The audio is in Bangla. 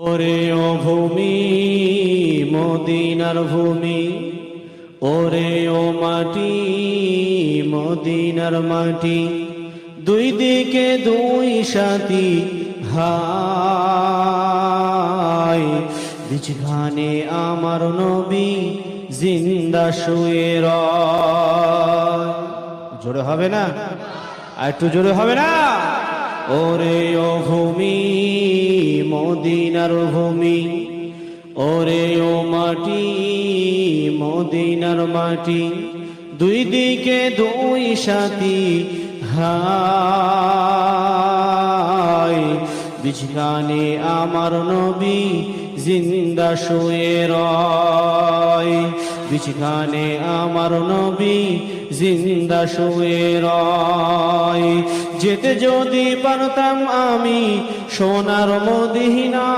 ওরে ও ভূমি মদিনার ভূমি, ওরে ও মাটি মদিনার মাটি, দুই দিকে দুই সাথী হায়, বিছখানে আমার নবী জিন্দা শুয়ে রয়। জোরে হবে না? আর একটু জোরে হবে না? ওরে ও ভূমি মদিনার ভূমি, ওরে ও মাটি মদিনার মাটি, দুই দিকে দুই সাথী হায়, বিছখানে আমার নবী জিন্দা শুয়ে রয়, বিছখানে আমার নবী জিন্দা শুয়ে রয়। যেতে যদি পারতাম আমি সোনার মদিনা।